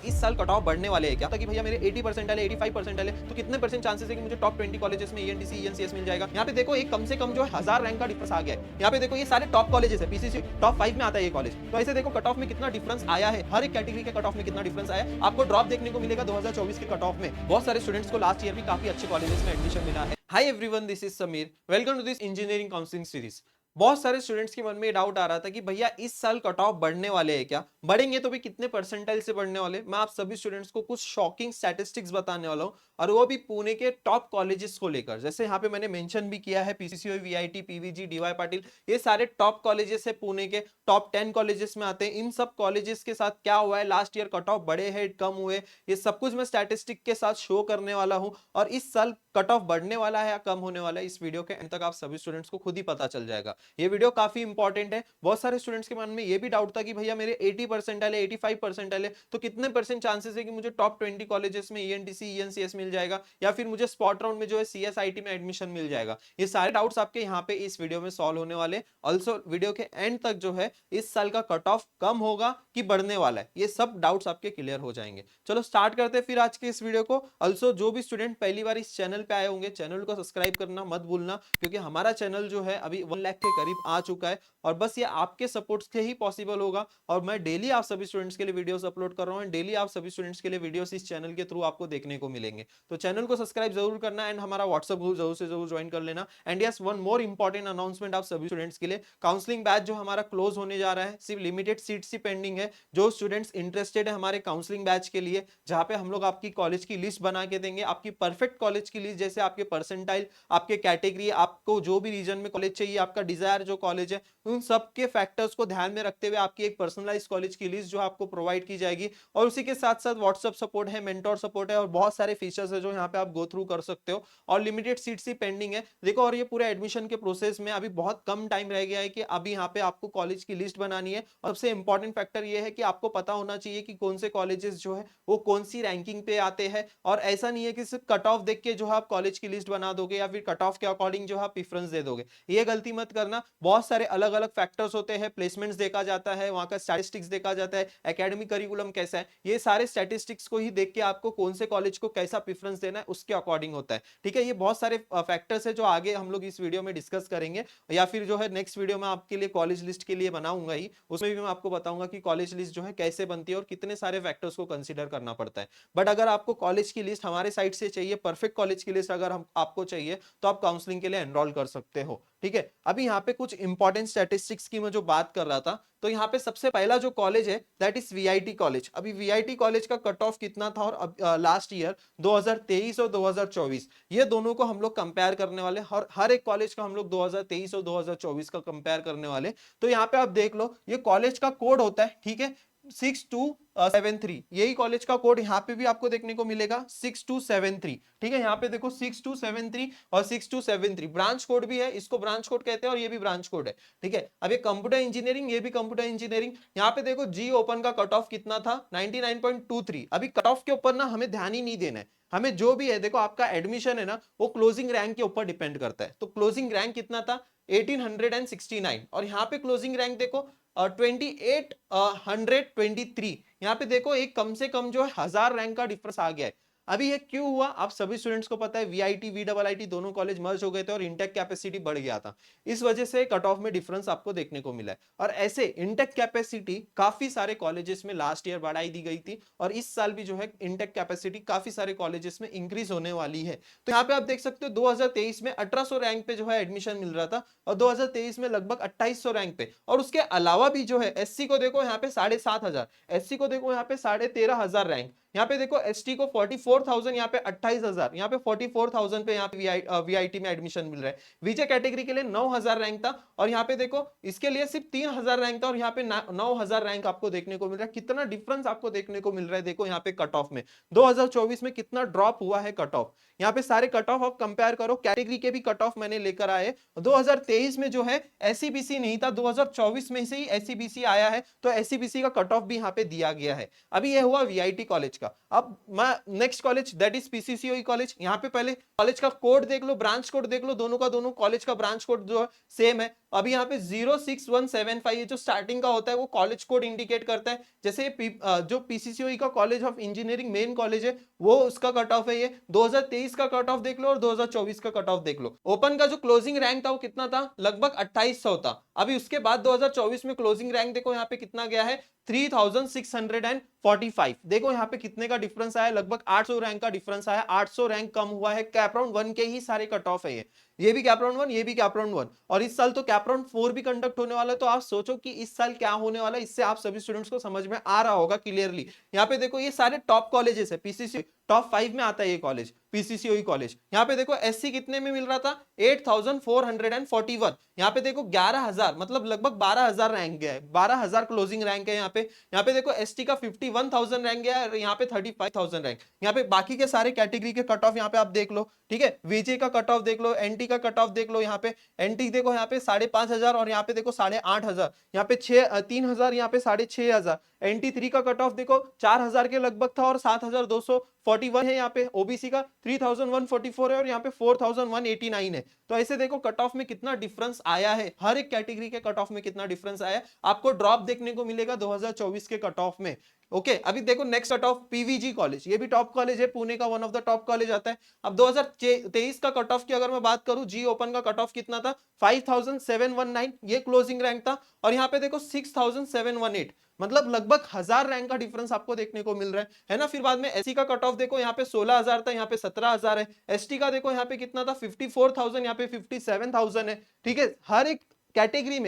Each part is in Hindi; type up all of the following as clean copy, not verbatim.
इस साल कट ऑफ बढ़ने वाले हैं क्या, ताकि भैया मेरे 80% आए 85% आए तो कितने परसेंट चांसेस है कि मुझे टॉप 20 कॉलेजेस में ईएनटीसी ईएनसीएस मिल जाएगा। यहाँ पे देखो एक कम से कम जो 1000 रैंक का डिफरेंस आ गया है। यहाँ पे देखो ये सारे टॉप कॉलेजेस है, पीसीसी टॉप 5 में आता है ये कॉलेज। तो ऐसे देखो कट ऑफ में कितना डिफरेंस आया है, हर एक कैटेगरी के कट ऑफ में कितना डिफरेंस आया है। आपको ड्रॉप देखने को मिलेगा 2024 के कट ऑफ में। बहुत सारे स्टूडेंट्स को लास्ट ईयर भी काफी अच्छे कॉलेजेस में एडमिशन मिला है। Hi everyone, this is Sameer, welcome to this engineering counselling series. बहुत सारे स्टूडेंट्स के मन में डाउट आ रहा था कि भैया इस साल कट ऑफ बढ़ने वाले हैं क्या, बढ़ेंगे तो भी कितने परसेंटाइल से बढ़ने वाले। मैं आप सभी स्टूडेंट्स को कुछ शॉकिंग स्टैटिस्टिक्स बताने वाला हूं, और वो भी पुणे के टॉप कॉलेजेस को लेकर। जैसे यहाँ पे मैंने मेंशन भी किया है पीसीसीओ, वीआईटी, पीवीजी, डीवाई पाटिल, ये सारे टॉप कॉलेजेस है, पुणे के टॉप 10 कॉलेजेस में आते हैं। इन सब कॉलेजेस के साथ क्या हुआ है, लास्ट ईयर कट ऑफ बढ़े हैं कम हुए, ये सब कुछ मैं स्टैटिस्टिक के साथ शो करने वाला हूं। और इस साल कट ऑफ बढ़ने वाला है या कम होने वाला है, इस वीडियो के एंड तक आप सभी स्टूडेंट्स को खुद ही पता चल जाएगा। ये वीडियो काफी इंपॉर्टेंट है। बहुत सारे स्टूडेंट्स के मन में ये भी डाउट था कि भैया मेरे 80% आए 85% आए तो कितने परसेंट चांसेस है कि मुझे टॉप 20 कॉलेजेस में ईएनटीसी ईएनसीएस मिल जाएगा, या फिर मुझे स्पॉट राउंड में जो है सीएसआईटी में एडमिशन मिल जाएगा। ये सारे डाउट्स आपके यहाँ पे इस वीडियो में सॉल्व होने वाले। ऑल्सो वीडियो के एंड तक जो है इस साल का कट ऑफ कम होगा कि बढ़ने वाला है, ये सब डाउट्स आपके क्लियर हो जाएंगे। चलो स्टार्ट करते हैं फिर आज के इस वीडियो को। ऑल्सो जो भी स्टूडेंट पहली बार इस चैनल पे आए होंगे, चैनल को सब्सक्राइब करना मत भूलना, क्योंकि हमारा चैनल जो है अभी 1 लाख के करीब आ चुका है, और बस ये आपके सपोर्ट से ही पॉसिबल होगा। और मैं डेली आप सभी स्टूडेंट्स के लिए वीडियोस अपलोड कर रहा हूँ, डेली आप सभी स्टूडेंट्स के लिए वीडियोस इस चैनल के थ्रू आपको देखने को मिलेंगे। तो चैनल को सब्सक्राइब जरूर करना, एंड हमारा व्हाट्सएप ग्रुप जरूर से जरूर ज्वाइन कर लेना। And yes, one more important announcement आप सभी स्टूडेंट्स के लिए, काउंसलिंग बैच जो हमारा क्लोज होने जा रहा है, सिर्फ लिमिटेड सीट्स ही पेंडिंग है। जो स्टूडेंट्स इंटरेस्टेड है हमारे काउंसलिंग बैच के लिए, जहां पे हम लोग आपकी कॉलेज की लिस्ट बना के देंगे, आपकी परफेक्ट कॉलेज की लिस्ट, जैसे आपके परसेंटाइल, आपके कैटेगरी, आपको जो भी रीजन में कॉलेज चाहिए, आपका डिजायर जो कॉलेज है, उन सब के फैक्टर्स को ध्यान में रखते हुए आपकी एक पर्सनलाइज कॉलेज की लिस्ट जो आपको प्रोवाइड की जाएगी। और उसी के साथ साथ व्हाट्सएप सपोर्ट है, मेंटोर सपोर्ट है, और बहुत सारे फीचर्स है जो यहाँ पे आप गो थ्रू कर सकते हो। और लिमिटेड सीट्स ही पेंडिंग है देखो। और ये पूरे एडमिशन के प्रोसेस में अभी बहुत कम टाइम रह गया है कि अभी यहाँ पे आपको कॉलेज की लिस्ट बनानी है। और सबसे इंपॉर्टेंट फैक्टर ये है कि आपको पता होना चाहिए कि कौन से कॉलेजेस जो है वो कौन सी रैंकिंग पे आते हैं। और ऐसा नहीं है कि सिर्फ कट ऑफ देख के जो है आप कॉलेज की लिस्ट बना दोगे, या फिर कट ऑफ के अकॉर्डिंग जो है प्रेफरेंस दे दोगे। ये गलती मत करना। बहुत सारे अलग अलग फैक्टर्स होते हैं, प्लेसमेंट्स देखा जाता है, वहां का स्टैटिस्टिक्स देखा जाता है, एकेडमिक करिकुलम कैसा है, ये सारे स्टैटिस्टिक्स को ही देख के आपको कौन से कॉलेज को कैसा प्रेफरेंस देना है उसके अकॉर्डिंग होता है। ठीक है, ये बहुत सारे फैक्टर्स है जो आगे हम लोग इस वीडियो में डिस्कस करेंगे, या फिर जो है नेक्स्ट वीडियो में आपके लिए कॉलेज लिस्ट के लिए बनाऊंगा ही, उसमें भी मैं आपको बताऊंगा कि कॉलेज लिस्ट जो है कैसे बनती है और कितने सारे फैक्टर्स को कंसीडर करना पड़ता है। बट अगर आपको कॉलेज की लिस्ट हमारे साइड से चाहिए, परफेक्ट कॉलेज की लिस्ट अगर हम आपको चाहिए, तो आप काउंसलिंग के लिए एनरोल कर सकते हो। ठीक है, अभी यहाँ पे कुछ इंपॉर्टेंट स्टैटिस्टिक्स की मैं जो बात कर रहा था, तो यहाँ पे सबसे पहला जो कॉलेज है दैट इज वीआईटी कॉलेज। अभी वीआईटी कॉलेज का कट ऑफ कितना था, और लास्ट ईयर 2023 और 2024 ये दोनों को हम लोग कंपेयर करने वाले, हर एक कॉलेज का हम लोग 2023 और 2024 का कंपेयर करने वाले। तो यहाँ पे आप देख लो, ये कॉलेज का कोड होता है, ठीक है, 6273, यही कॉलेज का कोड यहाँ पे भी आपको देखने को मिलेगा 6273। ठीक है, यहाँ पे देखो 6273 और 6273 ब्रांच कोड भी है, इसको ब्रांच कोड कहते हैं, और ये भी ब्रांच कोड है। ठीक है, अब ये कंप्यूटर इंजीनियरिंग, ये भी कंप्यूटर इंजीनियरिंग। यहाँ पे देखो जी ओपन का कट ऑफ कितना था, 99.23। अभी कट ऑफ के ऊपर ना हमें ध्यान ही नहीं देना है, हमें जो भी है देखो, आपका एडमिशन है ना वो क्लोजिंग रैंक के ऊपर डिपेंड करता है। तो क्लोजिंग रैंक कितना था, 1869, और यहाँ पे क्लोजिंग रैंक देखो 2823। यहाँ पे देखो एक कम से कम जो है 1000 रैंक का डिफरेंस आ गया है। अभी ये क्यों हुआ, आप सभी स्टूडेंट्स को पता है, वीआईटी वीडबलआईटी दोनों कॉलेज मर्ज हो गए थे और इंटेक कैपेसिटी बढ़ गया था, इस वजह से कट ऑफ में डिफरेंस आपको देखने को मिला है। और ऐसे इंटेक कैपेसिटी काफी सारे कॉलेजेस में लास्ट ईयर बढ़ाई दी गई थी, और इस साल भी जो है इंटेक कैपेसिटी काफी सारे कॉलेजेस में इंक्रीज होने वाली है। तो यहाँ पे आप देख सकते हो 2023 में 1800 रैंक पे जो है एडमिशन मिल रहा था, और 2023 में लगभग 2800 रैंक पे। और उसके अलावा भी जो है एससी को देखो यहाँ पे 7500, एससी को देखो यहाँ पे 13500 रैंक, यहाँ पे देखो एसटी को 44,000, यहाँ पे 28,000, यहाँ पे 44,000 पे यहाँ पे वीआईटी में एडमिशन मिल रहा है। विजय कैटेगरी के लिए 9,000 रैंक था, और यहाँ पे देखो इसके लिए सिर्फ 3,000 रैंक था, और यहाँ पे 9,000 रैंक आपको देखने को मिल रहा है। कितना डिफरेंस आपको देखने को मिल रहा है देखो यहाँ पे कट ऑफ में, 2024 में कितना ड्रॉप हुआ है कट ऑफ। यहाँ पे सारे कट ऑफ आप कंपेयर करो, कैटेगरी के भी कट ऑफ मैंने लेकर आए। 2023 में जो है एससीबीसी नहीं था, 2024 में से ही एससीबीसी आया है, तो एससीबीसी का कट ऑफ भी यहाँ पे दिया गया है। अभी ये हुआ वीआईटी कॉलेज का। अब मैं next college that is PCCOE college, यहाँ पे पहले कॉलेज का कोड देख लो, ब्रांच कोड देख लो, दोनों का दोनों कॉलेज का ब्रांच कोड जो है सेम है, अभी यहाँ पे 06175 ये जो स्टार्टिंग का होता है वो कॉलेज कोड इंडिकेट करता है। जैसे जो पीसीसीओई का college of engineering main college है वो उसका कट ऑफ है ये। 2023 का कट ऑफ देख लो और 2024 का कट ऑफ देख लो। ओपन का जो क्लोजिंग रैंक था वो कितना था, लगभग 2800 था। अभी उसके बाद 2024 में क्लोजिंग रैंक देखो यहाँ पे कितना गया है, 3645। देखो यहाँ पे कितने का डिफरेंस आया, लगभग 800 रैंक का डिफरेंस आया। 800 रैंक कम हुआ है। कैप राउंड 1 के ही सारे कट ऑफ है ये भी कैप राउंड 1, ये भी कैप राउंड 1, और इस साल तो कैप राउंड 4 भी कंडक्ट होने वाला है। तो आप सोचो कि इस साल क्या होने वाला है, इससे आप सभी स्टूडेंट्स को समझ में आ रहा होगा क्लियरली। यहाँ पे देखो ये सारे टॉप कॉलेजेस है, पीसीसी टॉप 5 में आता है ये कॉलेज, पीसीसीओई कॉलेज। यहाँ पे देखो एससी कितने में मिल रहा था, 8441। यहाँ पे देखो 11000, मतलब लगभग 12000 रैंक गया है, 12000 क्लोजिंग रैंक है यहाँ पे। यहाँ पे देखो एसटी का 51000 रैंक गया है, यहाँ पे 35000 रैंक। यहाँ पे बाकी के सारे कैटेगरी के कट ऑफ यहाँ पे आप देख लो, ठीक है। वीजे का कट ऑफ देख लो, एनटी का कट ऑफ देख लो। यहाँ पे एनटी देखो यहाँ पे 5500 और यहाँ पे देखो 8500, यहाँ पे 3000, यहाँ पे 6500। एनटी 3 का कट ऑफ देखो 4000 के लगभग था और 7241 है। यहाँ पे ओबीसी का 3144 है और यहाँ पे 4189 है। तो ऐसे देखो कट ऑफ में कितना डिफरेंस आया है, हर एक कैटेगरी के कट ऑफ में कितना डिफरेंस आया है। आपको ड्रॉप देखने को मिलेगा 2024 के कट ऑफ में। ओके अभी देखो नेक्स्ट कट ऑफ पीवीजी कॉलेज, ये भी टॉप कॉलेज है, पुणे का one of the top college आता है। अब 2023 का कट ऑफ की अगर मैं बात करूं, जी ओपन का कट ऑफ कितना था, 5719, ये क्लोजिंग रैंक था। और यहाँ पे देखो 6718, मतलब लगभग 1000 रैंक का डिफरेंस आपको देखने को मिल रहा है ना। फिर बाद में एससी का कट ऑफ देखो, यहाँ पे 16000 था, यहाँ पे 17000 है। एसटी का देखो यहाँ पे कितना था, 54000, यहाँ पे 57000 है। ठीक है, हर एक कैटेगरी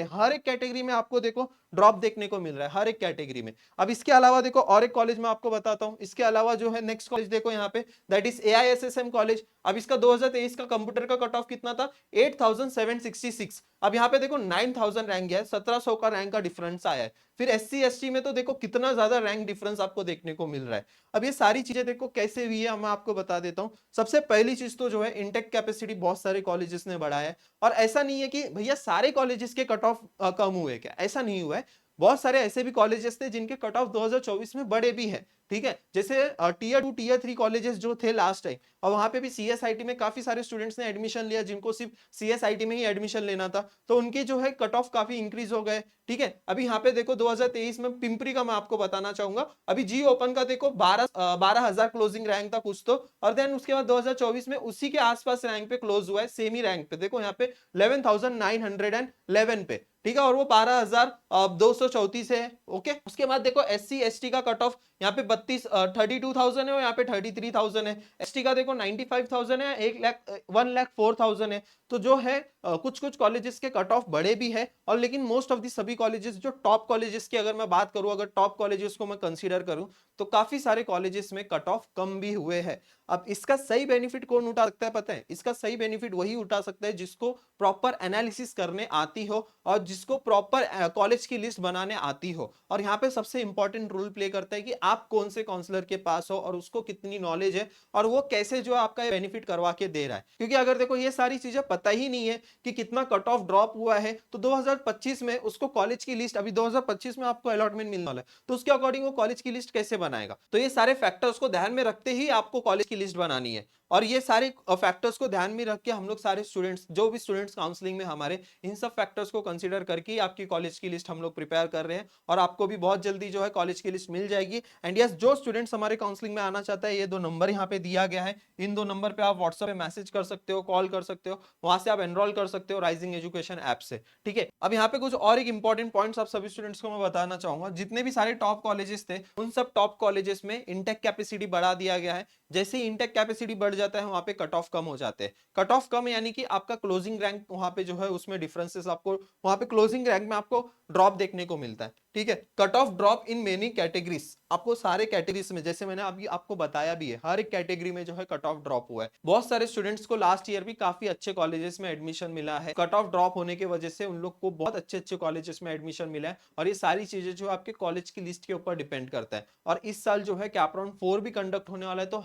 में आपको देखो ड्रॉप देखने को मिल रहा है, हर एक कैटेगरी में। अब इसके अलावा देखो और एक कॉलेज मैं आपको बताता हूं, इसके अलावा जो है नेक्स्ट कॉलेज देखो यहाँ पे, दैट इज एआईएसएसएम कॉलेज। अब इसका 2023 का कंप्यूटर का कट ऑफ कितना था, 8766। अब यहाँ पे देखो 9000 रैंक गया है, 1700 का रैंक का डिफरेंस आया है। फिर एससी एसटी में तो देखो कितना ज्यादा रैंक डिफरेंस आपको देखने को मिल रहा है। अब ये सारी चीजें देखो कैसे हुई है, मैं आपको बता देता हूं। सबसे पहली चीज तो जो है इनटेक कैपेसिटी बहुत सारे कॉलेजेस ने बढ़ाया है। और ऐसा नहीं है कि भैया सारे कॉलेजेस के कट ऑफ कम हुए, क्या ऐसा नहीं हुआ है। बहुत सारे ऐसे भी कॉलेजेस थे जिनके कट ऑफ 2024 में बड़े भी हैं, ठीक है। जैसे टीयर 2 टीयर 3 कॉलेजेस जो थे लास्ट टाइम, और वहां पे भी सीएसआईटी में काफी सारे स्टूडेंट्स ने एडमिशन लिया जिनको सिर्फ सीएसआईटी में ही एडमिशन लेना था, तो उनके जो है कट ऑफ काफी इंक्रीज हो गए, ठीक है। अभी यहाँ पे देखो 2023 में पिंपरी का मैं आपको बताना चाहूंगा, अभी जी ओपन का देखो 12000 क्लोजिंग रैंक था कुछ तो, और देन उसके बाद 2024 में उसी के आसपास रैंक पे क्लोज हुआ है, सेम ही रैंक पे देखो यहाँ पे 11911 पे, ठीक है। और वो 12234 है। ओके उसके बाद देखो एससी एसटी का कट ऑफ यहाँ पे 32,000 है और यहाँ पे 33,000 है। एसटी का देखो 95,000 है, 1,04,000 है। तो जो है कुछ कुछ कॉलेजेस के कट ऑफ बड़े भी है, और लेकिन मोस्ट ऑफ दी सभी कॉलेजेस जो टॉप कॉलेजेस की अगर मैं बात करूं, अगर टॉप कॉलेजेस को मैं कंसीडर करूं, तो काफी सारे कॉलेजेस में कट ऑफ कम भी हुए हैं। अब इसका सही बेनिफिट कौन उठा सकता है पता है, इसका सही बेनिफिट वही उठा सकता है जिसको प्रॉपर एनालिसिस करने आती हो और जिसको प्रॉपर कॉलेज की लिस्ट बनाने आती हो। और यहाँ पे सबसे इंपॉर्टेंट रोल प्ले करता है कि आप कौन से काउंसलर के पास हो और उसको कितनी नॉलेज है और वो कैसे जो आपका बेनिफिट करवा के दे रहा है। क्योंकि अगर देखो ये सारी चीजें पता ही नहीं है कि कितना कट ऑफ ड्रॉप हुआ है, तो 2025 में उसको कॉलेज की लिस्ट, अभी 2025 में आपको अलॉटमेंट मिलने वाला है, तो उसके अकॉर्डिंग वो कॉलेज की लिस्ट कैसे बनाएगा। तो ये सारे फैक्टर्स को ध्यान में रखते ही आपको कॉलेज की लिस्ट बनानी है। और ये सारे फैक्टर्स को ध्यान में रख के हम लोग सारे स्टूडेंट्स, जो भी स्टूडेंट्स काउंसलिंग में हमारे, इन सब फैक्टर्स को कंसीडर करके आपकी कॉलेज की लिस्ट हम लोग प्रिपेयर कर रहे हैं, और आपको भी बहुत जल्दी जो है कॉलेज की लिस्ट मिल जाएगी। एंड यस, जो स्टूडेंट्स हमारे काउंसलिंग में आना चाहता है, ये 2 नंबर यहाँ पे दिया गया है, इन 2 नंबर पे आप व्हाट्सएप पे मैसेज कर सकते हो, कॉल कर सकते हो, वहां से आप एनरोल कर सकते हो राइजिंग एजुकेशन ऐप से, ठीक है। अब यहाँ पे कुछ और एक इंपॉर्टेंट पॉइंट्स आप सभी स्टूडेंट्स को मैं बताना चाहूंगा। जितने भी सारे टॉप कॉलेजेस थे, उन सब टॉप कॉलेजेस में इंटेक कैपेसिटी बढ़ा दिया गया है। जैसे ही इंटेक कैपेसिटी बढ़ जाता है, वहां पे कट ऑफ कम हो जाते हैं। कट ऑफ कम यानी कि आपका क्लोजिंग रैंक वहां पे जो है उसमें डिफरेंसेस आपको वहां पे क्लोजिंग रैंक में आपको ड्रॉप देखने को मिलता है, ठीक है। Cut off drop in many categories, आपको सारे कैटेगरीज में, जैसे मैंने अभी आपको बताया भी है, हर एक कैटेगरी में जो है कट ऑफ ड्रॉप हुआ है। बहुत सारे स्टूडेंट्स को लास्ट ईयर भी काफी अच्छे कॉलेजेस में एडमिशन मिला है। कट ऑफ ड्रॉप होने की वजह से उन लोग को बहुत अच्छे अच्छे कॉलेजेस में एडमिशन मिला है। और ये सारी चीजें जो आपके कॉलेज की लिस्ट के ऊपर डिपेंड करता है। और इस साल जो है कैप राउंड 4 भी कंडक्ट होने वाला है, तो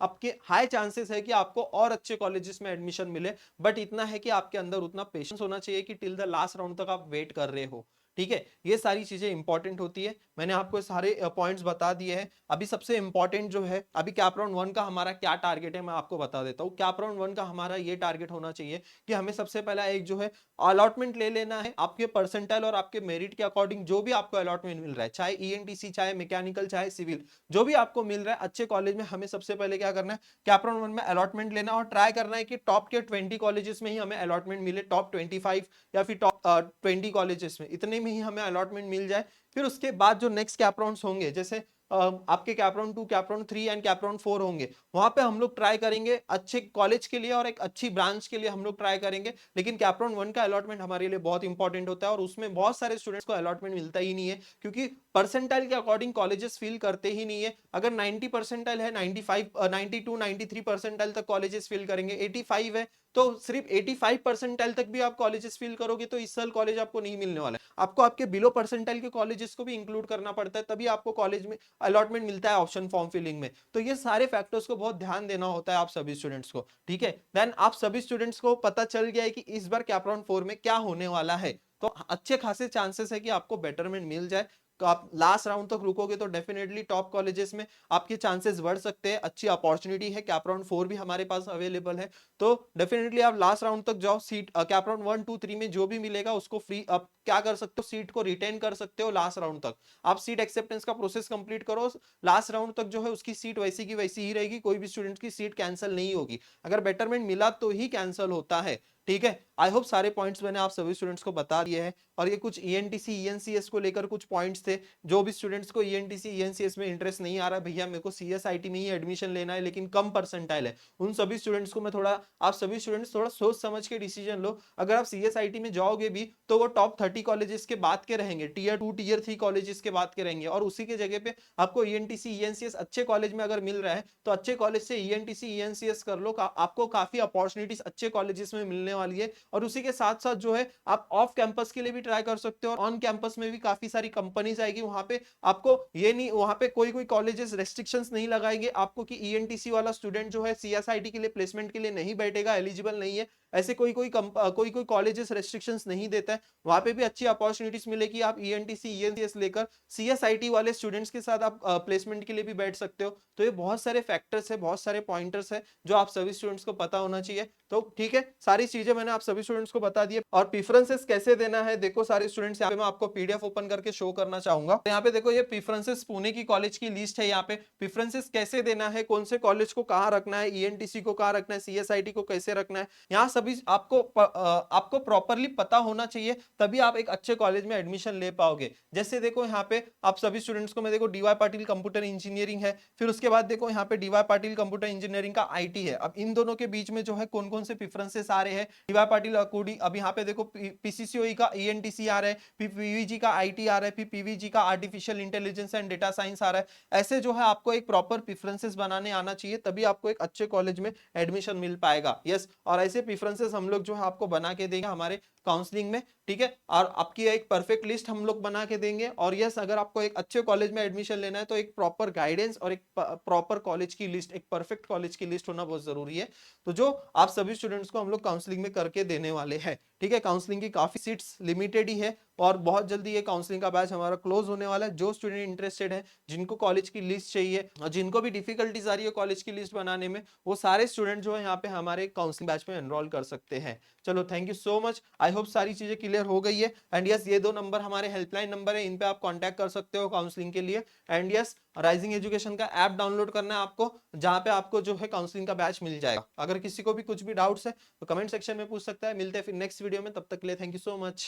आपके हाई चांसेस है कि आपको और अच्छे कॉलेजेस में एडमिशन मिले। बट इतना है कि आपके अंदर उतना पेशेंस होना चाहिए कि टिल द लास्ट राउंड तक आप वेट कर रहे हो, ठीक है, ये सारी चीजें इंपॉर्टेंट होती है। मैंने आपको सारे पॉइंट्स बता दिए हैं। अभी सबसे इंपॉर्टेंट जो है, अभी कैप राउंड 1 का हमारा क्या टारगेट है मैं आपको बता देता हूँ। कैप राउंड 1 का हमारा ये टारगेट होना चाहिए कि हमें सबसे पहला एक जो है अलॉटमेंट ले लेना है आपके परसेंटाइल और आपके मेरिट के अकॉर्डिंग। जो भी आपको अलॉटमेंट मिल रहा है, चाहे ईएनटीसी, चाहे मैकेनिकल, चाहे सिविल, जो भी आपको मिल रहा है अच्छे कॉलेज में, हमें सबसे पहले क्या करना है, कैप राउंड 1 में अलॉटमेंट लेना और ट्राई करना है कि टॉप के 20 कॉलेजेस में ही हमें अलॉटमेंट मिले, टॉप 25 या फिर टॉप 20 कॉलेजेस में, इतने में ही हमें अलॉटमेंट मिल जाए। फिर उसके बाद जो नेक्स्ट कैप राउंड्स होंगे, जैसे आपके cap round 2, cap round 3 and cap round 4 होंगे, वहां पे हम लोग ट्राई करेंगे अच्छे कॉलेज के लिए और एक अच्छी ब्रांच के लिए हम लोग ट्राई करेंगे। लेकिन कैप राउंड 1 का अलॉटमेंट हमारे लिए बहुत इंपॉर्टेंट होता है और उसमें बहुत सारे स्टूडेंट्स को अलॉटमेंट मिलता ही नहीं है, क्योंकि परसेंटाइल के अकॉर्डिंग कॉलेजेस फिल करते ही नहीं है। अगर 90 परसेंटाइल है, 95 92 93 परसेंटाइल तक कॉलेजेस फिल करेंगे, 85 है तो सिर्फ 85 परसेंटाइल तक भी आप कॉलेजेस फिल करोगे तो इस साल कॉलेज आपको नहीं मिलने वाला है। आपको आपके बिलो परसेंटाइल के कॉलेजेस को भी इंक्लूड करना पड़ता है, तभी आपको कॉलेज में अलॉटमेंट मिलता है ऑप्शन फॉर्म फिलिंग में। तो ये सारे फैक्टर्स को बहुत ध्यान देना होता है आप सभी स्टूडेंट्स को, ठीक है। देन आप सभी स्टूडेंट्स को पता चल गया है कि इस बार कैप राउंड 4 में क्या होने वाला है, तो अच्छे खासे चांसेस है कि आपको बेटरमेंट मिल जाए। तो आप लास्ट राउंड तक रुकोगे तो डेफिनेटली टॉप कॉलेजेस में आपके चांसेस बढ़ सकते हैं, अच्छी अपॉर्चुनिटी है। कैप राउंड 4 भी हमारे पास अवेलेबल है, तो डेफिनेटली आप लास्ट राउंड तक जाओ। सीट कैप राउंड 1 2 3 में जो भी मिलेगा उसको फ्री, आप क्या कर सकते हो, सीट को रिटेन कर सकते हो लास्ट राउंड तक। आप सीट एक्सेप्टेंस का प्रोसेस कंप्लीट करो, लास्ट राउंड तक जो है उसकी सीट वैसी की वैसी ही रहेगी, कोई भी स्टूडेंट की सीट कैंसिल नहीं होगी। अगर बेटरमेंट मिला तो ही कैंसिल होता है, ठीक है। आई होप सारे पॉइंट्स मैंने आप सभी स्टूडेंट्स को बता दिए हैं। और ये कुछ ईएनटीसी ईएनसीएस को लेकर कुछ पॉइंट्स थे। जो भी स्टूडेंट्स को ईएनटीसी ईएनसीएस में इंटरेस्ट नहीं आ रहा, भैया मेरे को सीएसआईटी में ही एडमिशन लेना है लेकिन कम परसेंटाइल है, उन सभी स्टूडेंट्स को मैं थोड़ा, आप सभी स्टूडेंट्स थोड़ा सोच समझ के डिसीजन लो। अगर आप सीएसआईटी में जाओगे भी तो वो टॉप 30 कॉलेजेस के बाद के रहेंगे, टीयर 2 टीयर 3 कॉलेजेस के बाद के रहेंगे, और उसी के जगह पे आपको ईएनटीसी ईएनसीएस अच्छे कॉलेज में अगर मिल रहा है तो अच्छे कॉलेज से ईएनटीसी ईएनसीएस कर लो, आपको काफी अपॉर्चुनिटीज अच्छे कॉलेजेस में मिलने वाली है। और उसी के साथ साथ जो है आप ऑफ कैंपस के लिए भी ट्राई कर सकते हो, और ऑन कैंपस में भी काफी सारी कंपनीज आएगी, वहां पे आपको ये नहीं, वहां पे कोई कोई कॉलेजेस रेस्ट्रिक्शंस नहीं लगाएंगे आपको कि ईएनटीसी वाला स्टूडेंट जो है सीएसआईटी के लिए प्लेसमेंट के लिए नहीं बैठेगा, एलिजिबल नहीं है। ऐसे कोई कोई कॉलेजेस रेस्ट्रिक्शंस नहीं देता है, वहां पे भी अच्छी अपॉर्चुनिटीज मिलेगी। आप ईएनटीसी ईएनसीएस लेकर सीएसआईटी वाले स्टूडेंट्स के साथ आप प्लेसमेंट के लिए भी बैठ सकते हो। तो ये बहुत सारे फैक्टर्स है, बहुत सारे पॉइंटर्स है जो आप सभी स्टूडेंट्स को पता होना चाहिए। तो ठीक है, सारी चीजें मैंने आप सभी स्टूडेंट्स को बता दी। और प्रेफरेंसेस कैसे देना है, देखो सारे स्टूडेंट्स, यहाँ पे मैं आपको पीडीएफ ओपन करके शो करना चाहूंगा। तो यहाँ पे देखो ये प्रेफरेंसेस पुणे की कॉलेज की लिस्ट है। यहाँ पे प्रेफरेंसेस कैसे देना है, कौन से कॉलेज को कहाँ रखना है, ईएनटीसी को कहाँ रखना है, सीएसआईटी को कैसे रखना है, यहाँ सभी आपको प्रॉपरली पता होना चाहिए, तभी आप एक अच्छे कॉलेज में एडमिशन ले पाओगे। जैसे देखो यहाँ पे आप सभी स्टूडेंट्स को मैं देखो डीवाई पाटिल कंप्यूटर इंजीनियरिंग है, फिर उसके बाद देखो यहाँ पे डीवाई पाटिल कंप्यूटर इंजीनियरिंग का आईटी है। अब इन दोनों के बीच में जो है कौन कौन से प्रेफरेंसेस आ रहे हैं, डीवाई पाटिल अकोडी, अब यहाँ पे देखो पीसीसीओई का ईएनटीसी आ रहा है, फिर पीवीजी का आईटी आ रहा है, फिर पीवीजी का artificial intelligence and data science आ रहा है। ऐसे जो है आपको एक प्रॉपर प्रेफरेंसेस बनाने आना चाहिए, तभी आपको एक अच्छे कॉलेज में एडमिशन मिल पाएगा। यस, और ऐसे प्रेफरेंसेस हम लोग जो है आपको बना के देंगे हमारे काउंसलिंग में, ठीक है। और आपकी एक परफेक्ट लिस्ट हम लोग बना के देंगे। और यस, अगर आपको एक अच्छे कॉलेज में एडमिशन लेना है तो एक प्रॉपर गाइडेंस और एक प्रॉपर कॉलेज की लिस्ट, एक परफेक्ट कॉलेज की लिस्ट होना बहुत जरूरी है। तो जो आप सभी स्टूडेंट्स को हम लोग काउंसलिंग में करके देने वाले हैं, ठीक है। काउंसलिंग की काफी सीट्स लिमिटेड ही है और बहुत जल्दी ये काउंसलिंग का बैच हमारा क्लोज होने वाला है। जो स्टूडेंट इंटरेस्टेड है, जिनको कॉलेज की लिस्ट चाहिए और जिनको भी डिफिकल्टीज आ रही है कॉलेज की लिस्ट बनाने में, वो सारे स्टूडेंट जो है यहाँ पे हमारे काउंसलिंग बैच में एनरोल कर सकते हैं। चलो, thank you so much. I hope सारी चीजें क्लियर हो गई है। एंड यस, ये 2 नंबर हमारे हेल्पलाइन नंबर है, इन पे आप कांटेक्ट कर सकते हो काउंसलिंग के लिए। एंड यस, राइजिंग एजुकेशन का ऐप डाउनलोड करना है आपको, जहां पे आपको जो है काउंसलिंग का बैच मिल जाएगा। अगर किसी को भी कुछ भी डाउट्स है तो कमेंट सेक्शन में पूछ सकता है। मिलते हैं फिर नेक्स्ट वीडियो में, तब तक के लिए थैंक यू सो मच।